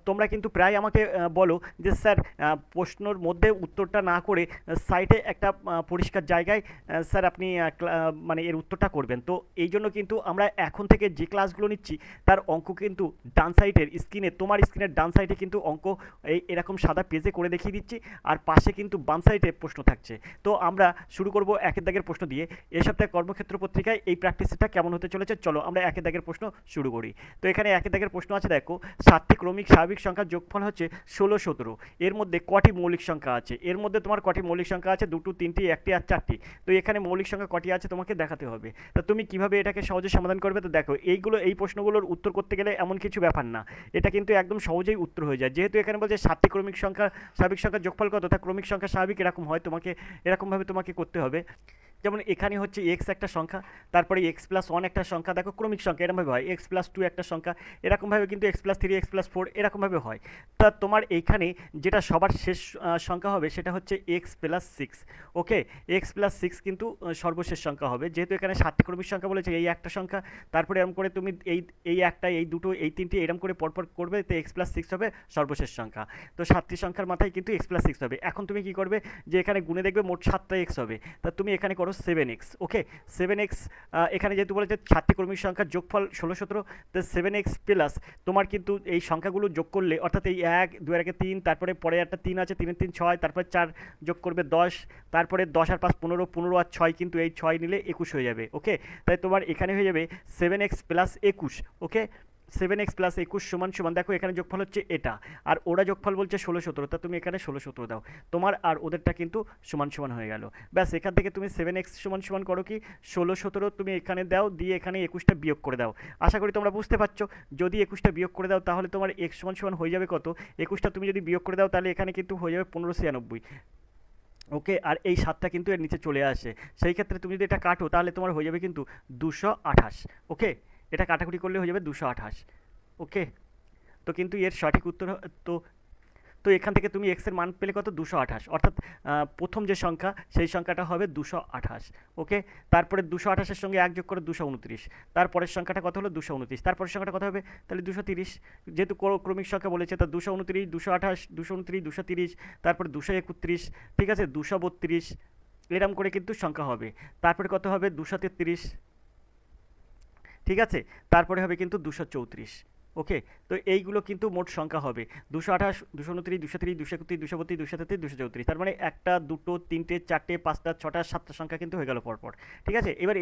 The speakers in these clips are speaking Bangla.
তোমরা কিন্তু প্রায় আমাকে বলো যে স্যার প্রশ্নর মধ্যে উত্তরটা না করে সাইডে একটা পরিষ্কার জায়গায় স্যার আপনি মানে এর উত্তরটা করবেন। তো এই জন্য কিন্তু আমরা এখন থেকে যে ক্লাসগুলো নিচ্ছি তার অঙ্ক কিন্তু ডান সাইডের স্ক্রিনে, তোমার স্ক্রিনের ডান সাইডে কিন্তু অঙ্ক এরকম সাদা পেজে করে দেখিয়ে দিচ্ছি, আর পাশে কিন্তু বাম সাইডে প্রশ্ন থাকছে। তো আমরা শুরু করব একের দাগের প্রশ্ন দিয়ে। এ সপ্তাহে কর্মক্ষেত্র পত্রিকায় এই প্র্যাকটিসটা কেমন হতে চলেছে, চলো আমরা একের দাগের প্রশ্ন শুরু করি। তো এখানে একের দাগের প্রশ্ন আছে, দেখো 7টি ক্রমিক স্বাভাবিক সংখ্যার যোগফল হচ্ছে 16, 17। এর মধ্যে কটি মৌলিক সংখ্যা আছে? এর মধ্যে তোমার কটি মৌলিক সংখ্যা আছে? দুটো, তিনটি, একটি আর চারটি। তো এখানে মৌলিক সংখ্যা কটি আছে তোমাকে দেখাতে হবে। তা তুমি কিভাবে এটাকে সহজে সমাধান করবে? তো দেখো, এই প্রশ্নগুলোর উত্তর করতে গেলে এমন কিছু ব্যাপার না, এটা কিন্তু একদম সহজেই উত্তর হয়ে যায়। যেহেতু এখানে বলছে 7টি ক্রমিক সংখ্যা স্বাভাবিক সংখ্যার যোগফল কত, তা ক্রমিক সংখ্যা স্বাভাবিক এরকম হয়, তোমাকে এরকমভাবে তোমাকে করতে হবে। যেমন এখানে হচ্ছে এক্স একটা সংখ্যা, তারপরে এক্স প্লাস ওয়ান একটা সংখ্যা, দেখো ক্রমিক সংখ্যা এরকমভাবে হয়, এক্স প্লাস টু একটা সংখ্যা, এরকমভাবে কিন্তু x plus three, x plus four এরকমভাবে হয়। তা তোমার এইখানে যেটা সবার শেষ সংখ্যা হবে সেটা হচ্ছে এক্স প্লাস সিক্স। ওকে, এক্স প্লাস সিক্স কিন্তু সর্বশেষ সংখ্যা হবে, যেহেতু এখানে 7টি ক্রমিক সংখ্যা বলেছে, এই একটা সংখ্যা, তারপরে এরকম করে তুমি এই একটা, এই দুটো, এই তিনটি এরকম করে পরপর করবে, তো এক্স প্লাস সিক্স হবে সর্বশেষ সংখ্যা। তো 7টি সংখ্যার মাথায় কিন্তু এক্স প্লাস সিক্স হবে। এখন তুমি কি করবে, যে এখানে গুণে দেখবে মোট 7টা এক্স হবে, তা তুমি এখানে করো 7x। ওকে, 7x, এখানে যেহেতু বলেছে 7টি ক্রমিক সংখ্যার যোগফল 16, 17, তো 7x প্লাস তোমার কিন্তু এই সংখ্যাগুলো যোগ করলে, অর্থাৎ এই 1, 2 এর আগে 3, তারপরে পরে একটা 3 আছে, 3 এর 3 6, তারপরে 4 যোগ করবে 10, তারপরে 10 আর 5 15, 15 আর 6 কিন্তু এই 6 নিলে 21 হয়ে যাবে। ওকে, তাই তোমার এখানে হয়ে যাবে 7x প্লাস 21। ওকে, 7x প্লাস 21 সমান সমান, দেখো এখানে যোগফল হচ্ছে এটা, আর ওরা যোগফল বলছে 16, 17, তা তুমি এখানে 16, 17 দাও, তোমার আর ওদেরটা কিন্তু সমান সমান হয়ে গেল। ব্যাস, এখান থেকে তুমি 7x সমান সমান করো কি 16, 17 তুমি এখানে দাও, দিয়ে এখানে 21টা বিয়োগ করে দাও। আশা করি তোমরা বুঝতে পারছো। যদি 21টা বিয়োগ করে দাও তাহলে তোমার x সমান সমান হয়ে যাবে কত, 21টা তুমি যদি বিয়োগ করে দাও তাহলে এখানে কিন্তু হয়ে যাবে 1596। ওকে, আর এই 7টা কিন্তু এর নিচে চলে আসে, সেই ক্ষেত্রে তুমি যদি এটা কাটো তাহলে তোমার হয়ে যাবে কিন্তু 228। ওকে, এটা কাটাকুটি করলে হয়ে যাবে 228। ওকে, তো কিন্তু এর সঠিক উত্তর তো তো এখান থেকে তুমি এক্স এর মান পেলে কত, 228, অর্থাৎ প্রথম যে সংখ্যা সেই সংখ্যাটা হবে 228। ওকে, তারপরে 228-এর সঙ্গে এক যোগ করে 229, তারপরের সংখ্যাটা কত হলো 229, তারপরের সংখ্যাটা কত হবে তাহলে 230, যেহেতু ক্রমিক সংখ্যা বলেছে তা 229, 228, 229, 230, তারপরে 231, ঠিক আছে, 232, এরম করে কিন্তু সংখ্যা হবে। তারপরে কত হবে 233, ঠিক আছে, তারপরে হবে কিন্তু 234। ওকে, তো এইগুলো কিন্তু মোট সংখ্যা হবে 228, 229, 230, 231, 232, 233, 234, তার মানে একটা, দুটো, তিনটে, চারটে, পাঁচটা, ছটা, সাতটা সংখ্যা কিন্তু হয়ে গেল পরপর। ঠিক আছে, এবার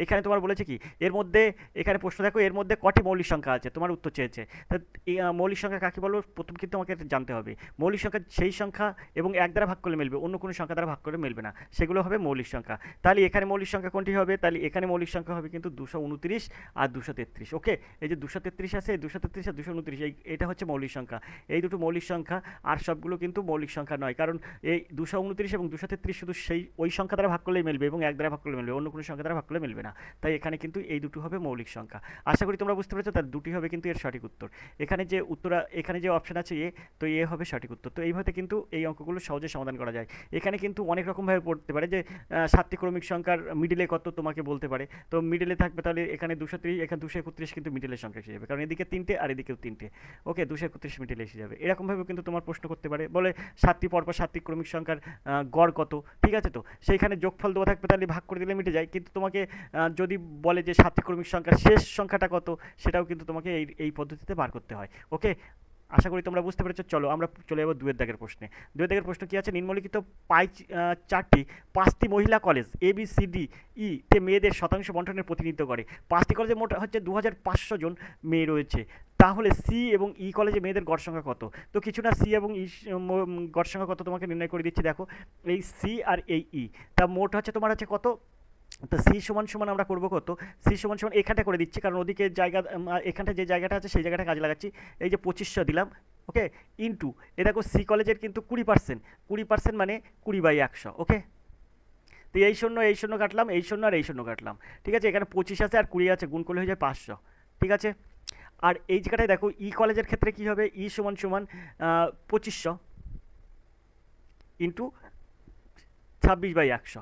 এখানে তোমার বলেছে কি, এর মধ্যে এখানে প্রশ্ন দেখো, এর মধ্যে কটি মৌলিক সংখ্যা আছে তোমার উত্তর চেয়েছে। তা এই মৌলিক সংখ্যা কাকে বলবো প্রথম কিন্তু আমাকে এটা জানতে হবে। মৌলিক সংখ্যা সেই সংখ্যা এবং এক দ্বারা ভাগ করলে মিলবে, অন্য কোনো সংখ্যা দ্বারা ভাগ করলে মিলবে না, সেগুলো হবে মৌলিক সংখ্যা। তাহলে এখানে মৌলিক সংখ্যা কোনটি হবে, তাহলে এখানে মৌলিক সংখ্যা হবে কিন্তু 229 আর 233। ওকে, এই যে 233 আছে, 233 আর 229, এটা হচ্ছে মৌলিক সংখ্যা। এই দুটো মৌলিক সংখ্যা, আর সবগুলো কিন্তু মৌলিক সংখ্যা নয়, কারণ এই 229 এবং 233 শুধু সেই ওই সংখ্যা দ্বারা ভাগ করলেই মিলবে এবং এক দ্বারা ভাগ করলে মিলবে, অন্য কোনো সংখ্যা দ্বারা ভাগ করলে মিলবে না। তাই এখানে কিন্তু এই দুটো হবে মৌলিক সংখ্যা। আশা করি তোমরা বুঝতে পেরেছো, তার দুটি হবে কিন্তু এর সঠিক উত্তর। এখানে যে অপশন আছে এ, তো এ হবে সঠিক উত্তর। তো এইভাবে কিন্তু এই অঙ্কগুলো সহজে সমাধান করা যায়। এখানে কিন্তু অনেক রকমভাবে পড়তে পারে, যে 7টি ক্রমিক সংখ্যার মিডিলে কত তোমাকে বলতে পারে, তো মিডিলে থাকবে তাহলে এখানে 230, এখানে 231 কিন্তু মিডিলের সংখ্যা এসে যাবে, কারণ এদিকে 3টে আর এদিকেও 3টে। ওকে, 231 মিডিলে এসে যাবে। এরকমভাবে কিন্তু তোমার প্রশ্ন করতে পারে, বলে 7টি পরপর 7টি ক্রমিক সংখ্যার গড় কত, ঠিক আছে, তো সেইখানে যোগফল দেওয়া থাকবে, তাহলে ভাগ করে দিলে মিটে যায়। কিন্তু তোমাকে যদি বলে যে 7টি ক্রমিক সংখ্যার শেষ সংখ্যাটা কত, সেটাও কিন্তু তোমাকে এই পদ্ধতিতে বার করতে হয়। ওকে, আশা করি তোমরা বুঝতে পেরেছো। চলো আমরা চলে যাবো দুয়ের দাগের প্রশ্নে। দুয়ের দাগের প্রশ্ন কি আছে, নিম্নলিখিত চারটি 5টি মহিলা কলেজ ABCDE তে মেয়েদের শতাংশ বন্টনের প্রতিনিধিত্ব করে। 5টি কলেজে মোট হচ্ছে 2500 জন মেয়ে রয়েছে, তাহলে সি এবং ই কলেজে মেয়েদের গড় সংখ্যা কত? তো কিছু না, সি এবং ই গড় সংখ্যা কত তোমাকে নির্ণয় করে দিচ্ছি। দেখো, এই সি আর এই ই, তা মোট হচ্ছে তোমার হচ্ছে কত, তো সি সমান সমান আমরা করবো কত, সি সমান সমান এখানটা করে দিচ্ছি, কারণ ওদিকে জায়গা, এখানটা যে জায়গাটা আছে সেই জায়গাটা কাজে লাগাচ্ছি। এই যে 2500 দিলাম, ওকে, ইন্টু এ দেখো সি কলেজের কিন্তু 20%, 20% মানে 20/100। ওকে, তো এই শূন্য কাটলাম, এই শূন্য আর এই শূন্য কাটলাম, ঠিক আছে, এখানে 25 আছে আর 20 আছে, গুণ করলে হয়ে যায় 500। ঠিক আছে, আর এই জায়গাটায় দেখো ই কলেজের ক্ষেত্রে কি হবে, ই সমান সমান 2500 ইন্টু 26/100।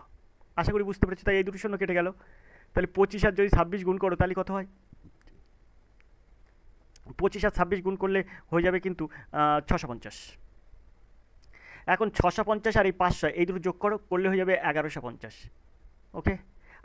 আশা করি বুঝতে পেরেছি, তাই এই দুটো শূন্য কেটে গেল। তাহলে 25 আর যদি 26 গুণ করো তাহলে কত হয়, 25 আর 26 গুণ করলে হয়ে যাবে কিন্তু 650। এখন 650 আর এই 500 এই দুটো যোগ করলে হয়ে যাবে 1150। ওকে,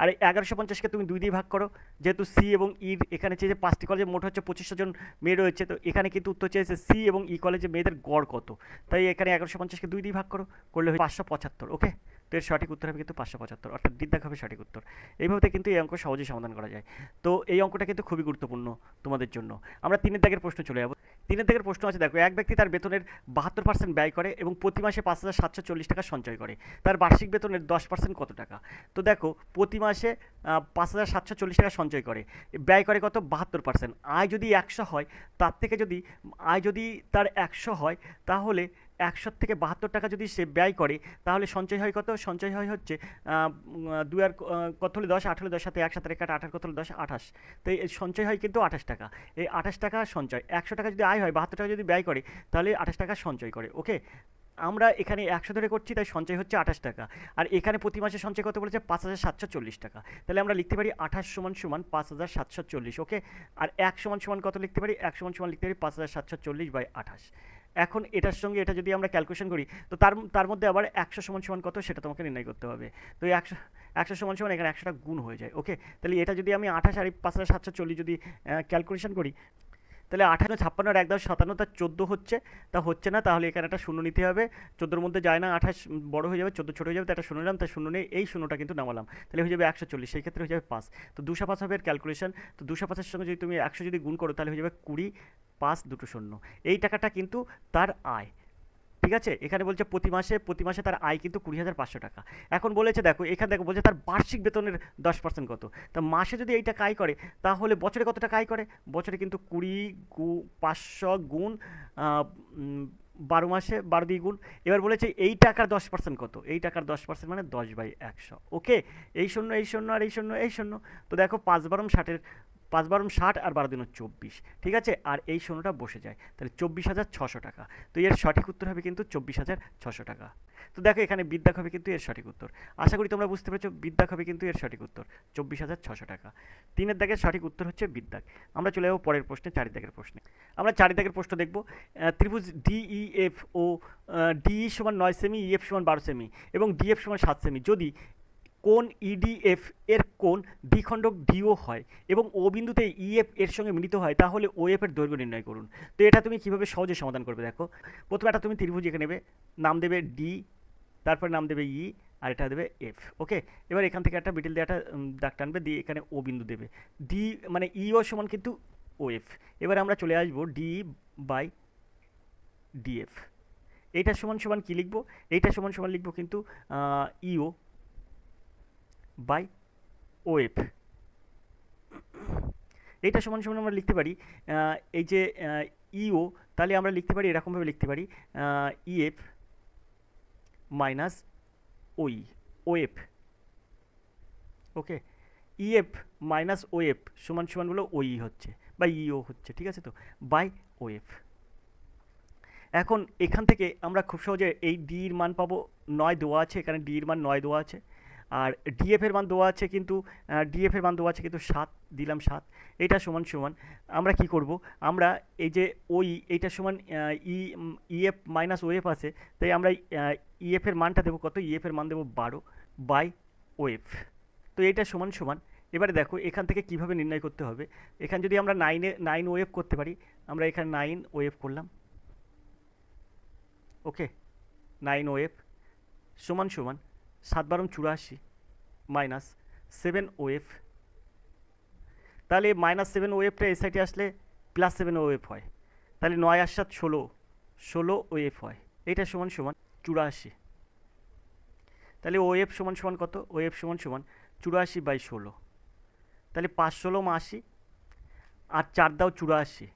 আর এই 1150কে তুমি 2 দিয়ে ভাগ করো, যেহেতু সি এবং ইর এখানে চেয়েছে 5টি কলেজে মোট হচ্ছে 2500 জন মেয়ে রয়েছে, তো এখানে কিন্তু উত্তর চেয়েছে সি এবং ই কলেজে মেয়েদের গড় কত, তাই এখানে 1150কে 2 দিয়ে ভাগ করলে হয় 575। ওকে, তো এর সঠিক উত্তর হবে কিন্তু 575, অর্থাৎ দ্বিধাক হবে সঠিক উত্তর। এইভাবে কিন্তু এই অঙ্ক সহজেই সমাধান করা যায়। তো এই অঙ্কটা কিন্তু খুবই গুরুত্বপূর্ণ তোমাদের জন্য। আমরা 3 দাগের প্রশ্ন চলে যাব। 3 দাগের প্রশ্ন আছে, দেখো, এক ব্যক্তি তার বেতনের 72% ব্যয় করে এবং প্রতি মাসে 5740 টাকা সঞ্চয় করে, তার বার্ষিক বেতনের 10% কত টাকা? তো দেখো, প্রতি মাসে 5740 টাকা সঞ্চয় করে, ব্যয় করে কত? 72%। আয় যদি 100 হয়, তার থেকে যদি আয় যদি তার 100 হয়, তাহলে 100 থেকে 72 টাকা যদি সে ব্যয় করে, তাহলে সঞ্চয় হয় কত? সঞ্চয় হয় হচ্ছে 2 আর কত হলে 10, 8 হলে 10, সাথে 1 সাথে কাটা 8 কত হলে 10, 28। তো এই সঞ্চয় হয় কিন্তু 28 টাকা। এই 28 টাকা সঞ্চয়, 100 টাকা যদি আয় হয়, 72 টাকা যদি ব্যয় করে, তাহলে 28 টাকা সঞ্চয় করে। ওকে, আমরা এখানে 100 ধরে করছি, তাই সঞ্চয় হচ্ছে 28 টাকা। আর এখানে প্রতি মাসে সঞ্চয় কত বলেছে? 5740 টাকা। তাহলে আমরা লিখতে পারি 28 সমান 5740। ওকে, আর 1 সমান কত লিখতে পারি? 1 সমান লিখতে পারি 5740/28। এখন এটার সঙ্গে এটা যদি আমরা ক্যালকুলেশন করি, তো তার মধ্যে আবার 100 সমান কত সেটা তোমাকে নির্ণয় করতে হবে। তো এই 100 সমান এখানে 100টা গুণ হয়ে যায়। ওকে, তাহলে এটা যদি আমি 28 আর 5740 যদি ক্যালকুলেশন করি, তাহলে 58 56 আর 1 10 57, তার 14 হচ্ছে, তা হচ্ছে না, তাহলে এখানে একটা শূন্য নিতে হবে। 14-র মধ্যে যায় না, 28 বড় হয়ে যাবে, 14 ছোট হয়ে যাবে, তাই একটা শূন্য নিলাম, তাই শূন্য নেই, এই শূন্যটা কিন্তু নামালাম, তাহলে হয়ে যাবে 140, সেই ক্ষেত্রে হয়ে যাবে 5। তো 205 হবে এর ক্যালকুলেশন। তো 205-এর সঙ্গে যদি তুমি 100 যদি গুণ করো, তাহলে হয়ে যাবে 20, 5 দুটো শূন্য। এই টাকাটা কিন্তু তার আয়। ঠিক আছে, এখানে বলছে প্রতি মাসে তার আয় কিন্তু 20,500 টাকা। এখন বলেছে, দেখো এখানে দেখো বলছে তার বার্ষিক বেতনের 10% কত। তা মাসে যদি এইটা আয় করে, তাহলে বছরে কত টাকা আয় করে? বছরে কিন্তু 500 গুণ 12 মাসে 12 দিয়ে গুণ। এবার বলেছে এই টাকার 10% কত? এই টাকার 10% মানে 10/100। ওকে, এই শূন্য এই শূন্য আর এই শূন্য এই শূন্য। তো দেখো 5 বারম 60-এর 5 বারম 60 আর 12 দিন 24। ঠিক আছে, আর এই শূন্যটা বসে যায়, তাহলে 24,600 টাকা। তো এর সঠিক উত্তর হবে কিন্তু 24,600 টাকা। তো দেখো এখানে বিদ্যাক হবে কিন্তু এর সঠিক উত্তর। আশা করি তোমরা বুঝতে পেরেছো, বিদ্যাক হবে কিন্তু এর সঠিক উত্তর 24,600 টাকা। 3-এর দাগের সঠিক উত্তর হচ্ছে বিদ্যাক। আমরা চলে যাবো পরের প্রশ্নে, 4 দাগের প্রশ্নে। আমরা 4 দাগের প্রশ্ন দেখব। ত্রিভুজ ডিইএফ ও ডিই সমান 9 সেমি, ইএফ সমান 12 সেমি এবং ডিএফ সমান 7 সেমি যদি কোণ ইডিএফ এর কোণ দ্বিখণ্ডক ডিও হয় এবং ও বিন্দুতে ইএফ এর সঙ্গে মিলিত হয়, তাহলে ওএফ এর দৈর্ঘ্য নির্ণয় করুন। তো এটা তুমি কিভাবে সহজে সমাধান করবে? দেখো, প্রথমে একটা তুমি ত্রিভুজ এঁকে নেবে, নাম দেবে ডি, তারপর নাম দেবে ই, আর এটা দেবে এফ। ওকে, এবার এখান থেকে একটা বিটেল দিয়ে একটা দাগ টানবে, দিয়ে এখানে ও বিন্দু দেবে। ডি মানে ইও সমান কিন্তু ওএফ। এবার আমরা চলে আসবো ডি বাই ডিএফ। এইটা সমান কী লিখবো? এইটা সমান লিখবো কিন্তু ইও বাই ওএফ। এইটা সমান আমরা লিখতে পারি এই যে ইও, তাহলে আমরা লিখতে পারি এরকমভাবে লিখতে পারি EF minus of. Okay, EF minus of সমান হলো ওই হচ্ছে বা ইও হচ্ছে, ঠিক আছে, তো বাই ওএফ। এখন এখান থেকে আমরা খুব সহজে এই ডির মান পাবো 9 দেওয়া আছে, এখানে ডির মান 9 দেওয়া আছে, আর ডিএফের মান দেওয়া আছে কিন্তু 7 দিলাম 7। এটা সমান আমরা কি করব? আমরা এই যে এইটা সমান ইএফ মাইনাস ওএফ আছে, তাই আমরা ইএফের মানটা দেবো কত? ইএফের মান দেবো 12 বাই ওএফ। তো এইটা সমান এবারে দেখো এখান থেকে কিভাবে নির্ণয় করতে হবে। এখানে যদি আমরা 9 ওএফ করতে পারি, আমরা এখানে 9 ওএফ করলাম। ওকে, 9 ওএফ সমান 7 বারম 84 মাইনাস 7 ওএফ। তাহলে মাইনাস 7 ওএফটা এই সাইডে আসলে প্লাস 7 ওএফ হয়, তাহলে 9 আর 7 16 ওএফ হয়। এটা সমান 84। তাহলে ওএফ সমান কত? ওএফ সমান 84/16। তাহলে 5 16 80 আর 4 দাও 84,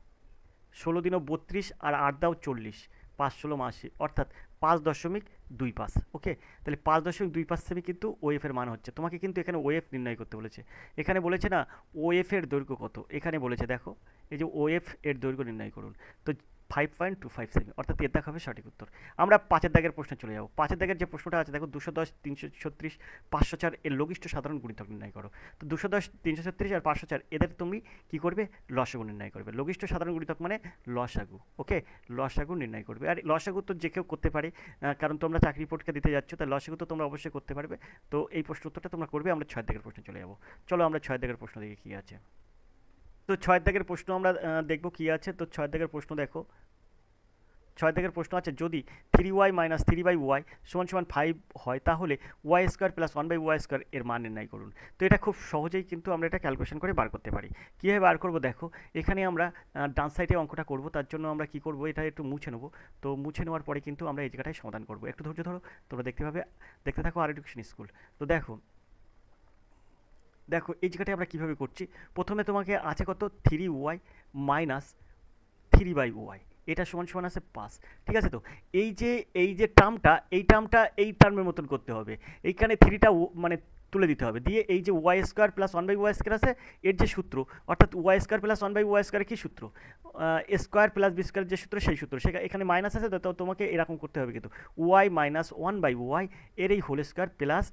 16 দিনও 32 আর 8 দাও 40, 5 16 80 অর্থাৎ 5.25। ওকে, তাহলে 5.25 সেমি কিন্তু ওএফ এর মান হচ্ছে। তোমাকে কিন্তু এখানে ওএফ নির্ণয় করতে বলেছে। এখানে বলেছে না ওএফ এর দৈর্ঘ্য কত, এখানে বলেছে দেখো এই যে ওএফ এর দৈর্ঘ্য নির্ণয় করুন। তো 5.25 সেমি, অর্থাৎ এর দাগ হবে সঠিক উত্তর। আমরা 5-এর দাগের প্রশ্নে চলে যাব। 5-এর দাগের যে প্রশ্নটা আছে দেখো, 210, 336, 504 এর লঘিষ্ঠ সাধারণ গুণিতক নির্ণয় করো। তো 210, 336 আর 504 এদের তুমি কি করবে? লসাগু নির্ণয় করবে। লঘিষ্ঠ সাধারণ গুণিতক মানে লসাগু, ওকে, লসাগু নির্ণয় করবে। আর লসাগু তো যে কেউ করতে পারে, কারণ তোমরা চাকরি পরীক্ষা দিতে যাচ্ছ, তাই লসাগু তো তোমরা অবশ্যই করতে পারবে। তো এই প্রশ্ন উত্তরটা তোমরা করবে। আমরা 6 দাগের প্রশ্নে চলে যাব। চলো আমরা 6 দাগের প্রশ্ন দেখি কী আছে। তো 6 দাগের প্রশ্ন আমরা দেখবো কী আছে। তো 6 দাগের প্রশ্ন দেখো, 6 দাগের প্রশ্ন আছে, যদি 3y মাইনাস 3/y সমান সমান 5 হয়, তাহলে Y square plus 1/y square এর মান নির্ণয় করুন। তো এটা খুব সহজেই কিন্তু আমরা এটা ক্যালকুলেশন করে বার করতে পারি। কীভাবে বার করবো দেখো, এখানে আমরা ডান সাইডে অঙ্কটা করব। তার জন্য আমরা কি করব, এটা একটু মুছে নেবো। তো মুছে নেওয়ার পরে কিন্তু আমরা এই জায়গাটায় সমাধান করব। একটু ধৈর্য ধরো, তোমরা দেখতে থাকো আর এডুকেশন স্কুল। তো দেখো দেখো এই জায়গাটায় আমরা কীভাবে করছি। প্রথমে তোমাকে আছে কত, 3y মাইনাস 3/y, এটা সমান সমান আছে 5, ঠিক আছে। তো এই যে টার্মটা, এই টার্মের মতন করতে হবে। এইখানে 3টা মানে তুলে দিতে হবে, দিয়ে এই যে Y square plus 1/y square আছে, এর যে সূত্র, অর্থাৎ ওয়াই স্কোয়ার প্লাস 1/y স্কোয়ারের কী সূত্র, স্কোয়ার প্লাস বি স্কোয়ার যে সূত্র, সেই সূত্র এখানে মাইনাস আছে, তো তোমাকে এরকম করতে হবে কিন্তু ওয়াই মাইনাস 1/y এর এই whole square plus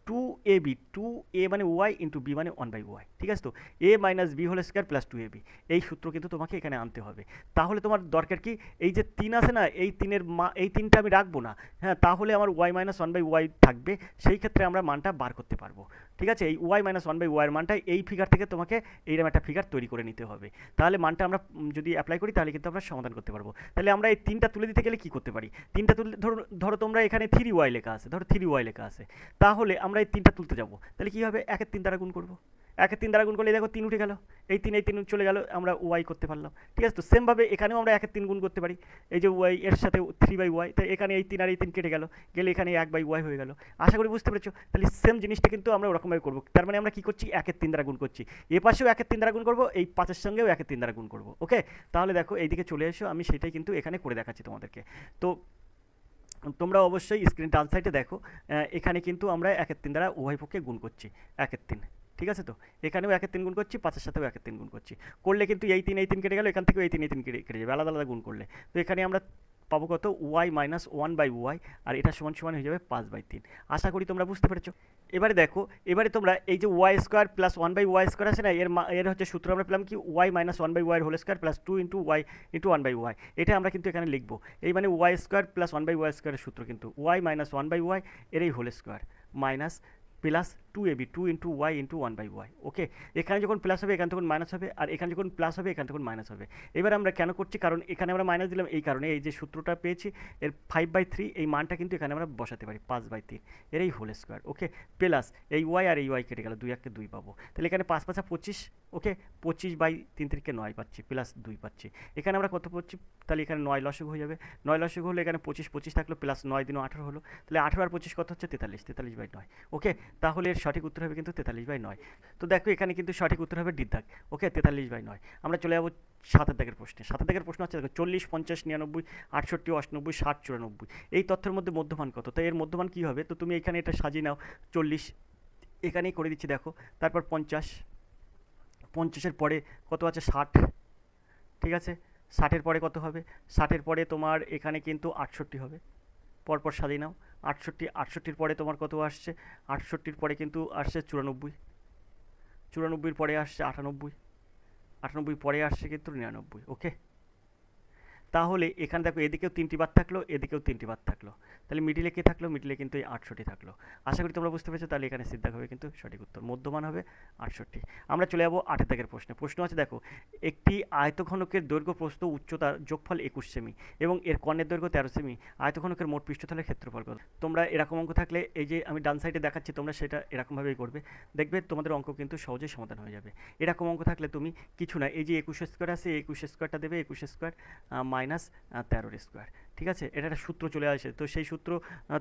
2ab, 2a মানে ওয়াই ইন্টু বি মানে 1/y, ঠিক আছে। তো a minus B whole square plus 2ab, এই সূত্র কিন্তু তোমাকে এখানে আনতে হবে। তাহলে তোমার দরকার কি, এই যে 3 আছে না, এই 3টা আমি রাখবো না, হ্যাঁ, তাহলে আমার ওয়াই মাইনাস 1/y থাকবে। সেই ক্ষেত্রে আমরা মানটা বার করতে পারবো, ঠিক আছে। এই ওয়াই মাইনাস 1/y এর মানটা এই ফিগার থেকে তোমাকে এইরকম একটা ফিগার তৈরি করে নিতে হবে। তাহলে মানটা আমরা যদি অ্যাপ্লাই করি, তাহলে কিন্তু আমরা সমাধান করতে পারবো। তাহলে আমরা এই 3টা তুলে দিতে গেলে কী করতে পারি, 3টা তুলে ধরো তোমরা এখানে 3y লেখা আছে, ধরো 3y লেখা আছে, তাহলে আমরা এই 3টা তুলতে যাবো। তাহলে কী হবে, 1-এর 3 দ্বারা গুণ করবো। 1-এর 3 দ্বারা গুণ করলে দেখো 3 উঠে গেল, এই 3 চলে গেল, আমরা ওয়াই করতে পারলাম, ঠিক আছে। তো সেমভাবে এখানেও আমরা 1-এর 3 গুণ করতে পারি, এই যে ওয়াই এর সাথে 3/y, তাই এখানে এই 3 আর এই 3 কেটে গেল, এখানে 1/y হয়ে গেল। আশা করি বুঝতে পেরেছো। তাহলে সেম জিনিসটা কিন্তু আমরা ওরকমভাবে করবো। তার মানে আমরা কী করছি, 1-এর 3 দ্বারা গুণ করছি, এ পাশেও 1-এর 3 দ্বারা গুণ করবো, এই 5-এর সঙ্গেও 1-এর 3 দ্বারা গুণ করবো, ওকে। তাহলে দেখো এইদিকে চলে এসো, আমি সেটাই কিন্তু এখানে করে দেখাচ্ছি তোমাদেরকে। তো তোমরা অবশ্যই স্ক্রিন ডান সাইডে দেখো, এখানে কিন্তু আমরা 1-এর 3 দ্বারা উভয় পক্ষে গুণ করছি, 1-এর 3, ঠিক আছে। তো এখানেও 1-এর 3 গুণ করছি, 5-এর সাথেও 1-এর 3 গুণ করছি, করলে কিন্তু এই 3 কেটে গেল, এখান থেকেও এই 3 কেটে যাবে, আলাদা আলাদা গুণ করলে। তো এখানে আমরা পাবো কত, ওয়াই মাইনাস 1/y, আর এটা সমান সমান হয়ে যাবে 5/3। আশা করি তোমরা বুঝতে পেরেছো। এবারে দেখো, এবারে তোমরা এই যে Y square plus 1/y square আছে না, এর হচ্ছে সূত্র আমরা পেলাম কি, Y minus 1/y whole square plus 2 into Y into 1/y, এটা আমরা কিন্তু এখানে লিখবো। এই মানে ওয়াই স্কোয়ার প্লাস 1/y স্কোয়ারের সূত্র কিন্তু ওয়াই মাইনাস 1/y এর এই whole square minus plus 2ab, 2 into Y into 1/y, okay. এখানে যখন প্লাস হবে, এখানে তখন মাইনাস হবে, আর এখানে যখন প্লাস হবে, এখানে তখন মাইনাস হবে। এবার আমরা কেন করছি, কারণ এখানে আমরা মাইনাস দিলাম এই কারণে, এই যে সূত্রটা পেয়েছি এর 5/3, এই মানটা কিন্তু এখানে আমরা বসাতে পারি 5/3 এর এই হোল স্কোয়ার, ওকে, প্লাস এই ওয়াই আর এই ওয়াই কেটে গেল, 2 2 পাবো। তাহলে এখানে 5 5 25, ওকে, 25/3 থেকে 9 পাচ্ছি, প্লাস 2 পাচ্ছি। এখানে আমরা কত পাচ্ছি, তাহলে এখানে 9 লসগু হয়ে যাবে, 9 লসগু হলে এখানে 25 থাকলো, প্লাস 9 দিনও 18 হলো, তাহলে 18 আর 25 কত হচ্ছে, 43/9, ওকে। তাহলে এর সঠিক উত্তর হবে কিন্তু 43/9। তো দেখো এখানে কিন্তু সঠিক উত্তর হবে ডি দাগ, ওকে, 43/9। আমরা চলে যাবো 7-এর দাগের প্রশ্নে। 7-এর দাগের প্রশ্ন হচ্ছে দেখো, 40, 50, 99, 68, 98, 60, 94 এই তথ্যের মধ্যে মধ্যমান কত। তো এর মধ্যমান কী হবে, তো তুমি এখানে এটা সাজিয়ে নাও, 40 এখানেই করে দিচ্ছি দেখো, তারপর 50, 50-এর পরে কত আছে, 60, ঠিক আছে। 60-এর পরে কত হবে, 60-এর পরে তোমার এখানে কিন্তু 68 হবে, পরপর সাজিয়ে নাও। 68, 68-এর পরে তোমার কত আসছে, 68-এর পরে কিন্তু আসছে 94, 94-এর পরে আসছে 98, 98 পরে আসছে কিন্তু 99, ওকে। তাহলে এখানে দেখো, এদিকেও 3টি বাদ থাকলো, এদিকেও 3টি বাদ থাকলো, তাহলে মিডিলে কে থাকলো, মিডিলে কিন্তু এই 68 থাকলো। আশা করি তোমরা বুঝতে পেরেছো। তাহলে এখানে সিদ্ধা হবে কিন্তু সঠিক উত্তর, মধ্যমান হবে 68। আমরা চলে যাবো 8-এর দাগের প্রশ্নে। প্রশ্ন আছে দেখো, একটি আয়তঘনকের দৈর্ঘ্য প্রস্থ উচ্চতার যোগফল 21 সেমি এবং এর কর্ণের দৈর্ঘ্য 13 সেমি, আয়তঘনকের মোট পৃষ্ঠতলের ক্ষেত্রফল কত। তোমরা এরকম অঙ্ক থাকলে, এই যে আমি ডান সাইডে দেখাচ্ছি, তোমরা সেটা এরকমভাবেই করবে, দেখবে তোমাদের অঙ্ক কিন্তু সহজেই সমাধান হয়ে যাবে। এরকম অঙ্ক থাকলে তুমি কিছু না, এই যে 21 স্কোয়ার আছে, 21 স্কোয়ারটা দেবে, 21 স্কোয়ার মাইনাস 13 স্কোয়ার, ঠিক আছে। এটা একটা সূত্র চলে আসে, তো সেই সূত্র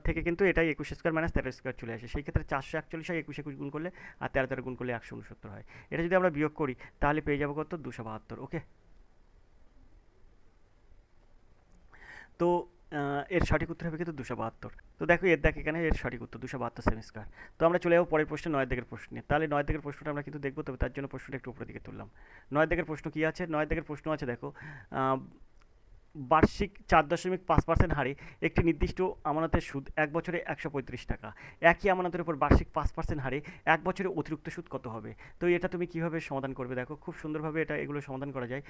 থেকে কিন্তু এটাই 21 স্কোয়ার মাইনাস 13 স্কোয়ার চলে আসে। সেই ক্ষেত্রে 441 হয়, 21 গুণ করলে, আর 13 গুণ করলে 169 হয়। এটা যদি আমরা বিয়োগ করি, তাহলে পেয়ে যাবো কত, 272, ওকে। তো এর সঠিক উত্তর হবে কিন্তু 272। তো দেখো এখানে এর সঠিক উত্তর 272 সেমি স্কোয়ার। তো আমরা চলে যাবো পরের প্রশ্নে, 9 দাগের প্রশ্নে। তাহলে 9 দাগের প্রশ্নটা আমরা কিন্তু দেখবো, তবে তার জন্য প্রশ্নটা একটু উপরের দিকে তুললাম। 9 দাগের প্রশ্ন কী আছে, 9 দাগের প্রশ্ন আছে দেখো, বার্ষিক 4.5% হারে একটি নির্দিষ্ট আমানতের সুদ 1 বছরে 135 টাকা। একই আমানতের উপর বার্ষিক 5% হারে 1 বছরে অতিরিক্ত সুদ কত হবে? তো এটা তুমি কিভাবে সমাধান করবে? দেখো খুব সুন্দরভাবে এগুলো সমাধান করা যায়।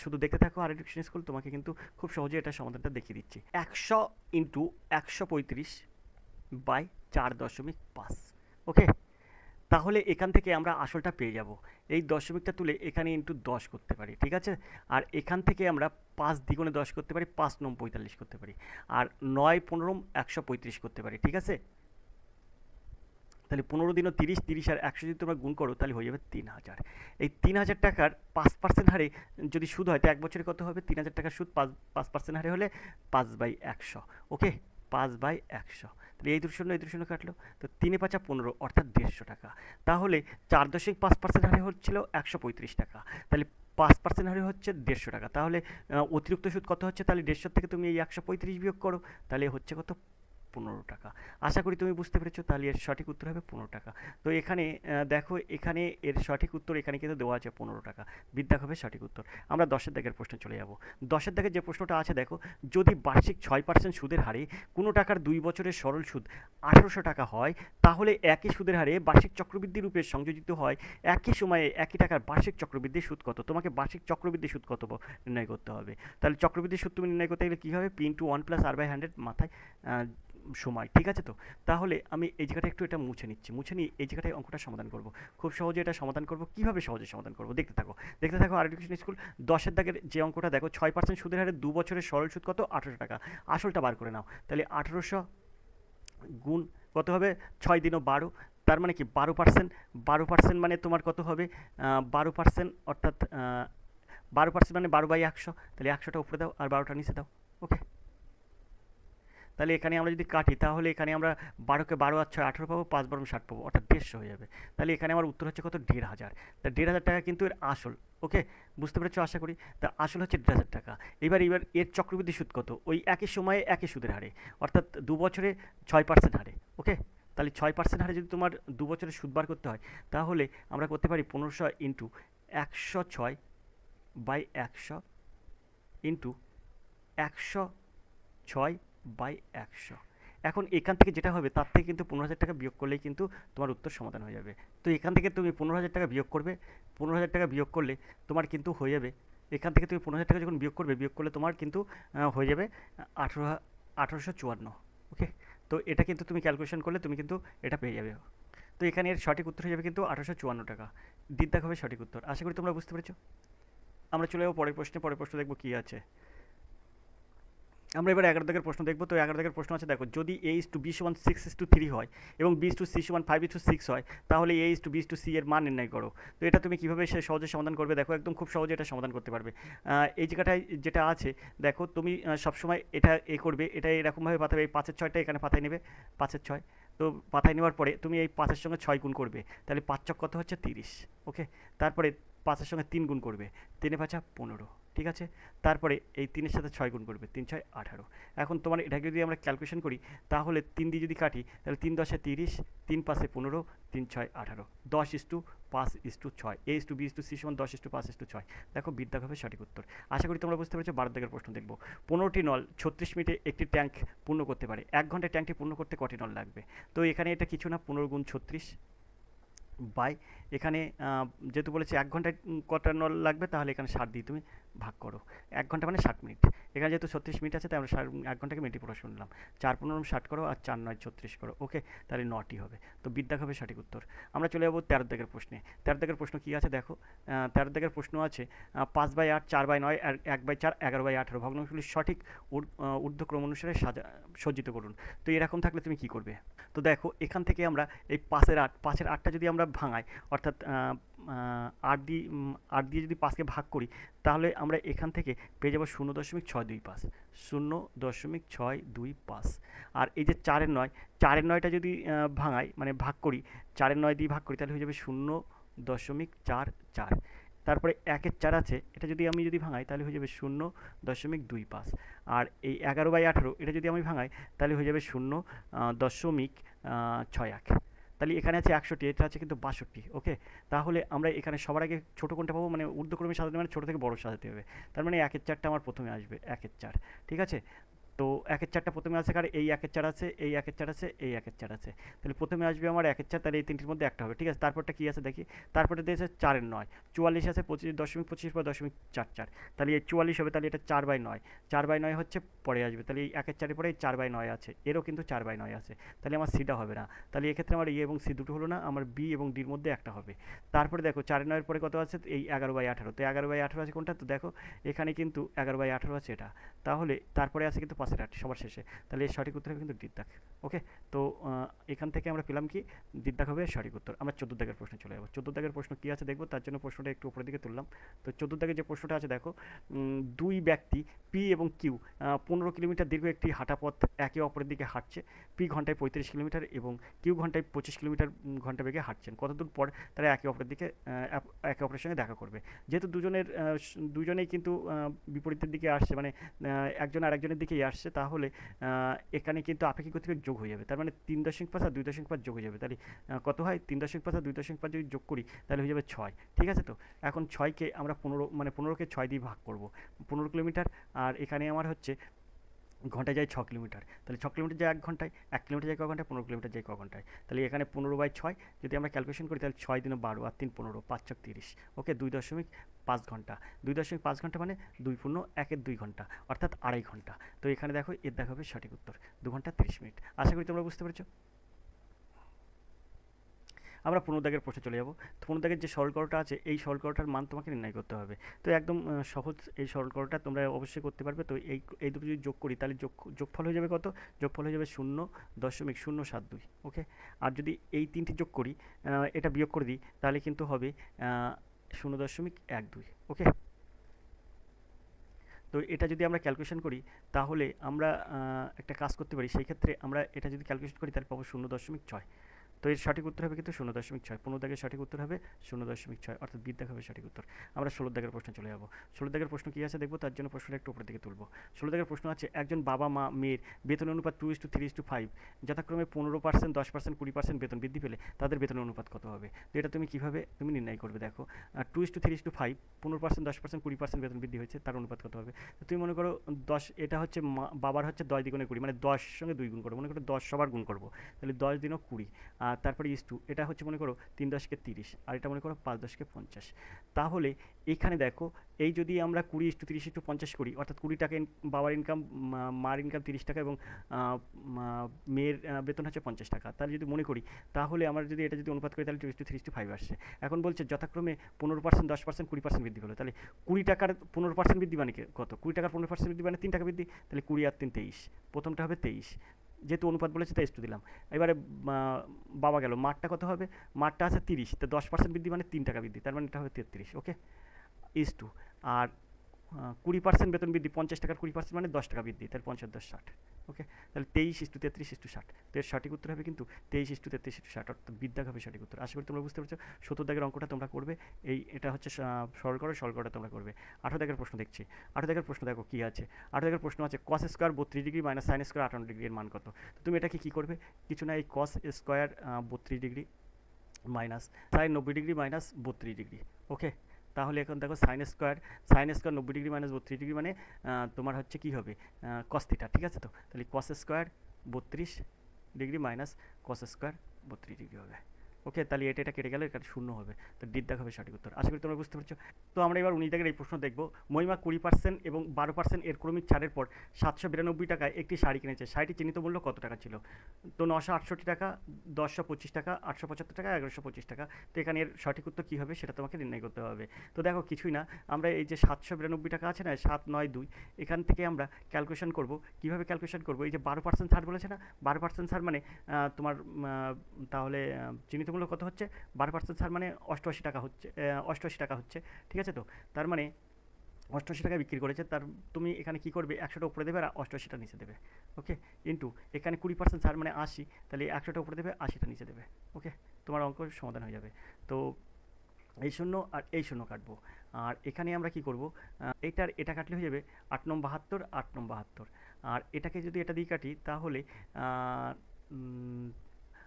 শুধু দেখতে থাকো আর এডুকেশন স্কুল, তোমাকে কিন্তু খুব সহজে এটা সমাধানটা দেখিয়ে দিচ্ছি। 100 ইন্টু 135 বাই 4.5। ওকে, তাহলে এখান থেকে আমরা আসলটা পেয়ে যাব। এই দশমিকটা তুলে এখানে ইন্টু 10 করতে পারি, ঠিক আছে? আর এখান থেকে আমরা 5 দ্বিগুণে 10 করতে পারি, 5 9 45 করতে পারি, আর 9 15 135 করতে পারি, ঠিক আছে? তাহলে 15 দিনও 30, 30 আর 100 যদি তোমরা গুণ করো তাহলে হয়ে যাবে 3000। এই 3000 টাকার 5% হারে যদি সুদ হয় তো 1 বছরে কত হবে? 3000 টাকার সুদ 5% হারে হলে 5/100। ওকে, 5/100। তাহলে এই 2 শূন্য এই 2 শূন্য কাটলো, তো 3 এ 5 15 অর্থাৎ 150 টাকা। তাহলে 4.5% হারে হচ্ছিল 135 টাকা, তাহলে 5% হারে হচ্ছে 150 টাকা। তাহলে অতিরিক্ত সুদ কত হচ্ছে? তাহলে 150 থেকে তুমি এই 135 বিয়োগ করো, তাহলে হচ্ছে কত? 15 টাকা। আশা করি তুমি বুঝতে পেরেছো। তাহলে এর সঠিক উত্তর হবে 15 টাকা। তো এখানে দেখো, এখানে এর সঠিক উত্তর এখানে কিন্তু দেওয়া আছে 15 টাকা। বিদ্যা হবে সঠিক উত্তর। আমরা 10 দাগের প্রশ্নে চলে যাব। 10 দাগের যে প্রশ্নটা আছে দেখো, যদি বার্ষিক 6% সুদের হারে কোনো টাকার 2 বছরের সরল সুদ 1800 টাকা হয়, তাহলে একই সুদের হারে বার্ষিক চক্রবৃদ্ধি রূপে সংযোজিত হয় একই সময়ে একই টাকার বার্ষিক চক্রবৃদ্ধি সুদ কত? তোমাকে বার্ষিক চক্রবৃদ্ধি সুদ কত নির্ণয় করতে হবে। তাহলে চক্রবৃদ্ধি সুদ তুমি নির্ণয় করতে গেলে কী হবে? P × 1 + R/100 মাথায় সময়, ঠিক আছে? তো তাহলে আমি এই জায়গাটা একটু এটা মুছে নিয়ে এই জায়গাটায় অঙ্কটা সমাধান করব। খুব সহজে এটা সমাধান করব। কিভাবে সহজে সমাধান করব দেখতে থাকো আর এডুকেশন স্কুল। 10 দাগের যে অঙ্কটা দেখো, 6% সুদের হারে 2 বছরের সরল সুদ কত? 1800 টাকা। আসলটা বার করে নাও। তাহলে 1800 গুণ কত হবে? 6 দিনও 12, তার মানে কি 12%। 12% মানে তোমার কত হবে? 12% অর্থাৎ 12% মানে 12/100। তাহলে 100টা উপরে দাও আর 12টা নিচে দাও। ওকে, তাহলে এখানে আমরা যদি কাটি তাহলে এখানে আমরা 12কে 12 আর 6 18 পাবো, 5 12 60 পাবো, অর্থাৎ 150 হয়ে যাবে। তাহলে এখানে আমার উত্তর হচ্ছে কত? 1500। তা 1500 টাকা কিন্তু এর আসল। ওকে, বুঝতে পেরেছো আশা করি। তা আসল হচ্ছে 1500 টাকা। এবার এর চক্রবৃদ্ধি সুদ কত? ওই একই সময়ে একই সুদের হারে, অর্থাৎ 2 বছরে 6% হারে। ওকে, তাহলে 6% হারে যদি তোমার 2 বছরের সুদ বার করতে হয়, তাহলে আমরা করতে পারি 1500 ইন্টু 106/100 ইন্টু 106/100। এখন এখান থেকে যেটা হবে তার থেকে কিন্তু 15,000 টাকা বিয়োগ করলেই কিন্তু তোমার উত্তর সমাধান হয়ে যাবে। তো এখান থেকে তুমি 15,000 টাকা বিয়োগ করবে। 15,000 টাকা বিয়োগ করলে তোমার কিন্তু হয়ে যাবে, এখান থেকে তুমি 15,000 টাকা যখন বিয়োগ করলে তোমার কিন্তু হয়ে যাবে 1854। ওকে, তো এটা কিন্তু তুমি ক্যালকুলেশন করলে তুমি কিন্তু এটা পেয়ে যাবে। তো এখানে এর সঠিক উত্তর হয়ে যাবে কিন্তু 1854 টাকা। দিক হবে সঠিক উত্তর। আশা করি তোমরা বুঝতে পেরেছো। আমরা চলে যাবো পরের প্রশ্ন দেখবো কী আছে। আমরা এবার 11 দাগের প্রশ্ন দেখব। তো 11 দাগের প্রশ্ন আছে দেখো, যদি A/B = 6:3 হয় এবং B/C = 5:6 হয়, তাহলে A/B/C এর মান নির্ণয় করো। তো এটা তুমি কীভাবে সহজে সমাধান করবে? দেখো একদম খুব সহজে এটা সমাধান করতে পারবে। এই জায়গাটায় যেটা আছে দেখো, তুমি সবসময় এটা করবে, এটা এরকমভাবে পাঠাবে, এই 5-এর 6টা এখানে পাঠাই নেবে, 5-এর 6। তো পাঠাই নেওয়ার পরে তুমি এই 5-এর সঙ্গে 6 গুণ করবে, তাহলে 5 ছক কত হচ্ছে? 30। ওকে, তারপরে 5-এর সঙ্গে 3 গুণ করবে, 3 5 15, ঠিক আছে? তারপরে এই 3-এর সাথে 6 গুণ করবে, 3 6 18। এখন তোমার এটাকে যদি আমরা ক্যালকুলেশন করি তাহলে 3 দিয়ে যদি কাটি তাহলে 3 10 30, 3 5 15, 3 6 18, 10:5:6। A/B/C = 10:5:6। দেখো বিদ্যা হবে সঠিক উত্তর। আশা করি তোমরা বুঝতে পেরেছো। 12 দাগের প্রশ্ন দেখবো। 15টি নল 36 মিনিটে একটি ট্যাঙ্ক পূর্ণ করতে পারে। 1 ঘন্টায় ট্যাঙ্কটি পূর্ণ করতে কটি নল লাগবে? তো এখানে এটা কিছু না, 15 × 36 বাই এখানে যেহেতু বলেছে 1 ঘন্টায় কটা নল লাগবে, তাহলে এখানে 60 দিয়ে তুমি ভাগ করো। 1 ঘন্টা মানে 60 মিনিট। এখানে যেহেতু 36 মিনিট আছে তাই আমরা 1 ঘন্টাকে মিনিটে পড়া শুনলাম। 4 15 60 করো আর 4 9 36 করো। ওকে, তাহলে 9টি হবে। তো বিদ্যা হবে সঠিক উত্তর। আমরা চলে যাবো 13 দাগের প্রশ্নে। 13 দাগের প্রশ্ন কী আছে দেখো, 13 দাগের প্রশ্ন আছে 5/8, 4/9 আর 1/4, 11/18 ভগ্নাংশগুলির সঠিক ঊর্ধ্বক্রম অনুসারে সজ্জিত করুন। তো এরকম থাকলে তুমি কী করবে? তো দেখো এখান থেকে আমরা এই 5-এর 8টা যদি আমরা ভাঙাই, অর্থাৎ 8 দিয়ে যদি 5কে ভাগ করি, তাহলে আমরা এখান থেকে পেয়ে যাবো 0.625, 0.625। আর এই যে 4-এর 9টা যদি ভাঙাই মানে ভাগ করি, 4-এর 9 দিয়ে ভাগ করি, তাহলে হয়ে যাবে 0.44। তারপরে 1-এর 4 আছে, এটা যদি আমি ভাঙাই তাহলে হয়ে যাবে 0.25। আর এই 11/18 এটা যদি আমি ভাঙাই তাহলে হয়ে যাবে 0.61। তাহলে এখানে আছে 61, এটা আছে কিন্তু 62। ওকে, তাহলে আমরা এখানে সবার আগে ছোটো কোনটা পাবো, মানে ঊর্ধ্বক্রমে সাজাতে মানে ছোটো থেকে বড় সাজাতে হবে। তার মানে 1-4টা আমার প্রথমে আসবে, 1-4। ঠিক আছে, তো 1-4টা প্রথমে আছে, কার এই 1-4 আছে, এই 1-4 আছে, এই 1-4 আছে। তাহলে প্রথমে আসবে আমার 1-4, তাহলে এই তিনটির মধ্যে একটা হবে। ঠিক আছে, তারপরটা কি আছে দেখি, তারপরে দিয়েছে 4-9, 44 আছে 25.25 বা 0.44, তাহলে এই 44 হবে, তাহলে এটা 4/9, 4/9 হচ্ছে পরে আসবে, তাহলে এই 1-4 পরে 4/9 আছে, এরও কিন্তু 4/9 আছে, তাহলে আমার সিটা হবে না। তাহলে এক্ষেত্রে আমার এ এবং সি দুটো হলো না, আমার বি এবং ডির মধ্যে একটা হবে। তারপরে দেখো 4-9 পরে কত আছে, এই 11/18, তো 11/18 আছে কোনটা, তো দেখো এখানে কিন্তু 11/18 আছে এটা, তাহলে তারপরে আছে কিন্তু 5-8 সবার শেষে, তাহলে এর সঠিক উত্তর হবে কিন্তু দিদ্দাগ। ওকে, তো এখান থেকে আমরা পেলাম কি, দিদ্দাগ হবে সঠিক উত্তর। আমরা 14 দাগের প্রশ্নে চলে যাবো। 14 দাগের প্রশ্ন কী আছে দেখবো, তার জন্য প্রশ্নটা একটু উপরের দিকে তুললাম। তো 14 দাগের যে প্রশ্নটা আছে দেখো, দুই ব্যক্তি পি এবং কিউ 15 কিলোমিটার দীর্ঘ একটি হাঁটা পথ একে অপরের দিকে হাঁটছে। পি ঘন্টায় 35 কিলোমিটার এবং কিউ ঘন্টায় 25 কিলোমিটার ঘন্টা বেগে হাঁটছেন। কতদূর পর তারা একে অপরের দিকে একে অপরের সঙ্গে দেখা করবে। যেহেতু দুজনেই কিন্তু বিপরীতের দিকে আসছে, মানে একজন আরেকজনের দিকেই আসছে, তাহলে এখানে কিন্তু আপেক্ষিক গতিবেগ যোগ হয়ে যাবে। তার মানে 3.5 আর 2.5 যোগ হয়ে যাবে, তাহলে কত হয়, 3.5 আর 2.5 যদি যোগ করি তাহলে হয়ে যাবে 6। ঠিক আছে, তো এখন 6কে আমরা 15, মানে 15কে 6 দিয়ে ভাগ করব, 15 কিলোমিটার, আর এখানে আমার হচ্ছে ঘন্টায় যায় 6 কিলোমিটার, তাহলে 6 কিলোমিটার যায় 1 ঘন্টায়, 1 কিলোমিটার যায় ক ঘন্টায়, 15 কিলোমিটার যায় ক ঘন্টায়, তাহলে এখানে 15/6 যদি আমরা ক্যালকুলেশন করি, তাহলে 6 দিনে 12 আর 3 15, 5 30। ওকে, 2.5 ঘন্টা, 2.5 ঘন্টা মানে 2 পূর্ণ 1-এর 2 ঘন্টা, অর্থাৎ 2.5 ঘন্টা। তো এখানে দেখো এর দেখা হবে সঠিক উত্তর 2 ঘন্টা 30 মিনিট। আশা করি তোমরা বুঝতে পেরেছো। আমরা 15 দাগের প্রশ্নে চলে যাব। তো 15 দাগের যে সরলকরণটা আছে, এই সরলকরণটার মান তোমাকে নির্ণয় করতে হবে। তো একদম সহজ এই সরলকরণটা তোমরা অবশ্যই করতে পারবে। তো এই দুটো যদি যোগ করি, তাহলে যোগফল হয়ে যাবে কত, যোগফল হয়ে যাবে 0.072। ওকে, আর যদি এই তিনটি যোগ করি, এটা বিয়োগ করে দিই, তাহলে কিন্তু হবে 0.12। ওকে, তো এটা যদি আমরা ক্যালকুলেশন করি, তাহলে আমরা একটা কাজ করতে পারি। সেই ক্ষেত্রে আমরা এটা যদি ক্যালকুলেশন করি, তাহলে পাবো 0.6। তো এর সঠিক উত্তর হবে কিন্তু 0.6। 15 দাগের সঠিক উত্তর হবে 0.6, অর্থাৎ বিদ্যাগ হবে সঠিক উত্তর। আমরা 16 দাগের প্রশ্নে চলে যাবো। 16 দাগের প্রশ্ন কী আছে দেখবো, তার জন্য প্রশ্নটা একটু উপরের দিকে তুলবো। 16 দাগের প্রশ্ন আছে, একজন বাবা মা মেয়ের বেতন অনুপাত 2:3:5, যথাক্রমে 15%, 10%, 20% বেতন বৃদ্ধি পেলে তাদের বেতনের অনুপাত কত হবে। তো এটা তুমি কীভাবে তুমি নির্ণয় করবে, দেখো 2:3:5, 15%, 10%, 20% বেতন বৃদ্ধি হয়েছে, তার অনুপাত কত হবে। তো তুমি মনে করো 10, এটা হচ্ছে বাবার হচ্ছে 10 দ্বিগুণে 20, মানে 10 সঙ্গে 2 গুণ করবো, মনে করো 10 সবার গুণ করবো, তাহলে 10 দিনও 20, আর তারপরে এটা হচ্ছে মনে করো 3-10-কে 30, আর এটা মনে করো 5-10-কে 50। তাহলে এইখানে দেখো, এই যদি আমরা 20:30:50 করি, অর্থাৎ 20 টাকা বাবার ইনকাম, মার ইনকাম 30 টাকা এবং মেয়ের বেতন হচ্ছে 50 টাকা, তাহলে যদি মনে করি, তাহলে আমরা যদি এটা যদি অনুপাত করি, তাহলে 2:3:5 আসছে। এখন বলছে যথাক্রমে 15%, 10%, 20% বৃদ্ধি হলো, তাহলে 20 টাকার 15% বৃদ্ধি মানে কত, 20 টাকার 15% বৃদ্ধি মানে 3 টাকা বৃদ্ধি, তাহলে 20 আর 3 23, প্রথমটা হবে 23, যেহেতু অনুপাত বলেছে তাই একটু দিলাম। এবারে বাবা গেল, মারটা কত হবে, মারটা আছে 30, তো 10% বৃদ্ধি মানে 3 টাকা বৃদ্ধি, তার মানে এটা হবে 33। ওকে, ইস টু, আর 20% বেতন বৃদ্ধি, 50 টাকার 20% মানে 10 টাকা বৃদ্ধি, তাহলে 50-10-60। ওকে, তাহলে 23:33:60, তো এর সঠিক উত্তর হবে কিন্তু 23:33:60, অর্থাৎ বিদ্যাগ হবে সঠিক উত্তর। আশা করি তোমরা বুঝতে পারছো। 17 দাগের অঙ্কটা তোমরা করবে, এটা হচ্ছে সরল করা তোমরা করবে। 18 দাগের প্রশ্ন দেখছি। 18 দাগের প্রশ্ন দেখো কী আছে। 18 দাগের প্রশ্ন আছে, cos square 32 degree minus sine square 58 degree এর মান কত। তো তুমি এটাকে কী করবে, কিছু না, এই cos square 32 degree minus sine 90 degree minus 32 degree. Okay, তাহলে এখন দেখো sine square 90 degree minus 32 degree মানে তোমার হচ্ছে কী হবে, কস থিটা। ঠিক আছে, তো তাহলে cos square 32 degree minus cos square 32 degree হবে। ওকে, তাহলে এটা কেটে গেলে এটা 0 হবে, তো ডিদ্দাগ হবে সঠিক উত্তর। আশা করি তোমরা বুঝতে পারছো। তো আমরা এবার 19 দাগের এই প্রশ্ন দেখবো। মহিমা 20% এবং 12% এর ক্রমিক ছাড়ের পর 792 টাকায় একটি শাড়ি কিনেছে। শাড়িটি চিহ্নিত মূল্য কত টাকা ছিল। তো 968 টাকা, 1025 টাকা, 875 টাকা, 1125 টাকা। তো এখানে এর সঠিক উত্তর কী হবে সেটা তোমাকে নির্ণয় করতে হবে। তো দেখো কিছুই না, আমরা এই যে 792 টাকা আছে না, 792, এখান থেকে আমরা ক্যালকুলেশন করব। কীভাবে ক্যালকুলেশন করব, এই যে 12% ছাড় বলেছে না, 12% ছাড় মানে তোমার তাহলে চিহ্নিত মূল্য কত হচ্ছে, 12% ছাড় মানে 88 টাকা হচ্ছে, 88 টাকা হচ্ছে। ঠিক আছে, তো তার মানে 88 টাকায় বিক্রি করেছে, তার তুমি এখানে কী করবে, 100টা উপরে দেবে আর 88টা নিচে দেবে। ওকে, ইন্টু এখানে 20% ছাড় মানে 80, তাহলে 100টা উপরে দেবে, 80টা নিচে দেবে। ওকে, তোমার অঙ্ক সমাধান হয়ে যাবে। তো এই শূন্য আর এই শূন্য কাটবো, আর এখানে আমরা কি করব, এটা কাটলে হয়ে যাবে 8 × 72, 8 × 72, আর এটাকে যদি এটা দিয়ে কাটি, তাহলে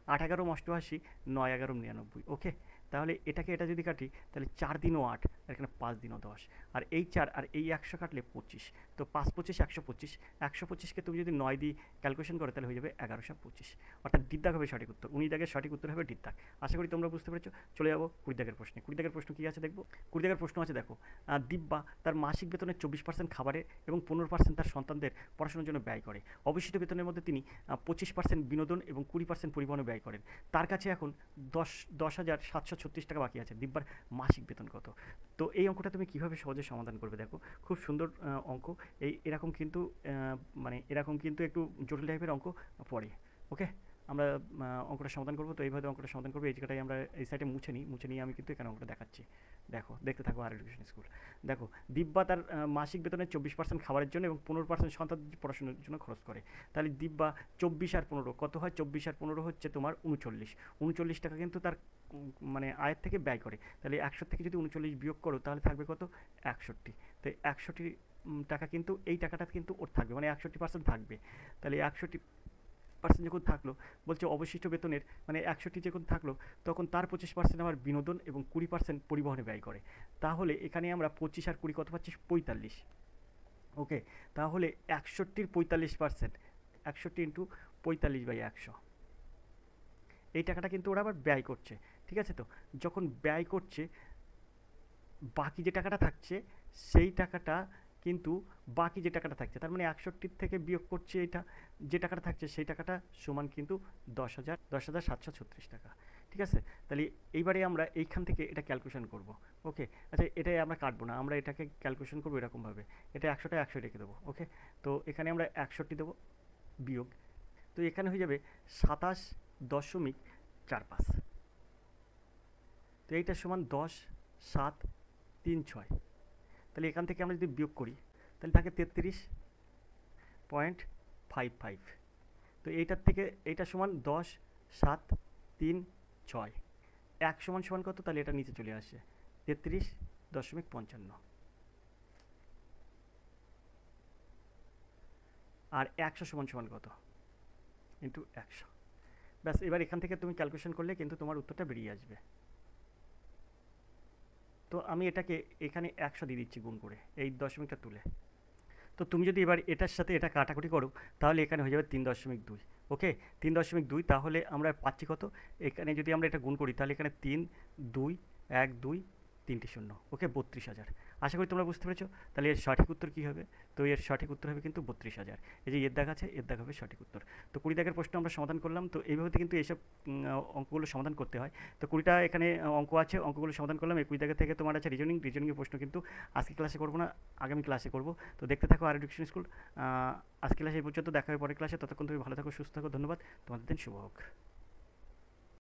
8 11 88, 9 11 99। ওকে, তাহলে এটাকে এটা যদি কাটি তাহলে 4 দিনও 8, আর এখানে 5 দিনও 10, আর এই 4 আর এই 100 কাটলে 25, তো 5 25 125, 125কে তুমি যদি 9 দিয়ে ক্যালকুলেশন করো তাহলে হয়ে যাবে 1125, অর্থাৎ ডিদ্দাগ হবে সঠিক উত্তর। 19 দাগের সঠিক উত্তর হবে ডিদ্দাগ। আশা করি তোমরা বুঝতে পেরেছো। চলে যাবো 20 দাগের প্রশ্নে। 20 দাগের প্রশ্ন কী আছে দেখবো। 20 দাগের প্রশ্ন আছে দেখো, দিব্যা তার মাসিক বেতনের 24% খাবারের এবং 15% তার সন্তানদের পড়াশোনার জন্য ব্যয় করে। অবশিষ্ট বেতনের মধ্যে তিনি 25% বিনোদন এবং 20% পরিবহনে ব্যয় করেন। তার কাছে এখন 10,736 টাকা বাকি আছে। দিব্যার মাসিক বেতন কত? তো এই অঙ্কটা তুমি কীভাবে সহজে সমাধান করবে দেখো, খুব সুন্দর অঙ্ক। এরকম কিন্তু মানে এরকম কিন্তু একটু জটিল টাইপের অঙ্ক পড়ে। ওকে, আমরা অঙ্কটা সমাধান করবো। তো এইভাবে অঙ্কটা সমাধান করবো। এই জায়গাটাই আমরা এই সাইডে মুছে নিয়ে আমি কিন্তু এখানে অঙ্কটা দেখাচ্ছি। দেখো, দেখতে থাকো আর এডুকেশন স্কুল। দেখো, দিব্যা তার মাসিক বেতনের 24% খাবারের জন্য এবং 15% সন্তানদের পড়াশোনার জন্য খরচ করে। তাহলে দিব্যা 24 আর 15 কত হয়? 24 আর 15 হচ্ছে তোমার 39 টাকা কিন্তু তার মানে আয়ের থেকে ব্যয় করে। তাহলে 100 থেকে যদি 39 বিয়োগ করো তাহলে থাকবে কত? 61। তো 61 টাকা কিন্তু এই টাকাটা কিন্তু ওর থাকবে, মানে 61% থাকবে। তাহলে 61% যখন থাকলো, বলছে অবশিষ্ট বেতনের মানে 61 যখন থাকলো, তখন তার 25% আমার বিনোদন এবং 20% পরিবহনে ব্যয় করে। তাহলে এখানে আমরা 25 আর 20 কত পাচ্ছি? 45। ওকে, তাহলে 61-র 45%, 61 ইন্টু 45/100, এই টাকাটা কিন্তু ওরা আবার ব্যয় করছে। ঠিক আছে, তো যখন ব্যয় করছে বাকি যে টাকাটা থাকছে সেই টাকাটা কিন্তু বাকি যে টাকাটা থাকছে তার মানে 61 থেকে বিয়োগ করছে, এটা যে টাকাটা থাকছে সেই টাকাটা সমান কিন্তু 10,736 টাকা। ঠিক আছে, তাহলে এইবারে আমরা এইখান থেকে এটা ক্যালকুলেশন করব। ওকে, আচ্ছা এটাই আমরা কাটবো না, আমরা এটাকে ক্যালকুলেশন করবো এরকমভাবে। এটা 100টা 100 রেখে দেবো। ওকে, তো এখানে আমরা 61 দেবো বিয়োগ, তো এখানে হয়ে যাবে 27.45। তো এইটার সমান 10,736। তাহলে এখান থেকে আমরা যদি বিয়োগ করি তাহলে থাকে 33.55। তো এইটার থেকে এইটা সমান 10,736। 1 সমান সমান কত? তাহলে এটা নিচে চলে আসে 33.55। আর 100 সমান সমান কত? ইন্টু 100। ব্যাস, এবার এখান থেকে তুমি ক্যালকুলেশন করলে কিন্তু তোমার উত্তরটা বেরিয়ে আসবে। তো আমি এটাকে এখানে 100 দিয়ে দিচ্ছি গুণ করে এই দশমিকটা তুলে। তো তুমি যদি এবার এটার সাথে এটা কাটাকুটি করো তাহলে এখানে হয়ে যাবে 3.2। ওকে, 3.2, তাহলে আমরা পাচ্ছি কত? এখানে যদি আমরা এটা গুণ করি তাহলে এখানে 3 2 1 2 3টি শূন্য। ওকে, 32,000। আশা করি তোমরা বুঝতে পেরেছো। তাহলে এর সঠিক উত্তর কী হবে? তো এর সঠিক উত্তর হবে কিন্তু 32,000। এই যে এর দাগ আছে, এর দাগ হবে সঠিক উত্তর। তো 20 দাগের প্রশ্ন আমরা সমাধান করলাম। তো এইভাবে কিন্তু এইসব অঙ্কগুলো সমাধান করতে হয়। তো 20টা এখানে অঙ্ক আছে, অঙ্কগুলো সমাধান করলাম। এই 20 দাগের থেকে তোমার আছে রিজনিংয়ের প্রশ্ন কিন্তু আজকে ক্লাসে করবো না, আগামী ক্লাসে করবো। তো দেখতে থাকো আর এডুকেশন স্কুল। আজকে ক্লাসে এই পর্যন্ত, দেখা হবে পরের ক্লাসে। ততক্ষণ তুমি ভালো থাকো, সুস্থ থাকো। ধন্যবাদ, তোমাদের দিন শুভ হোক।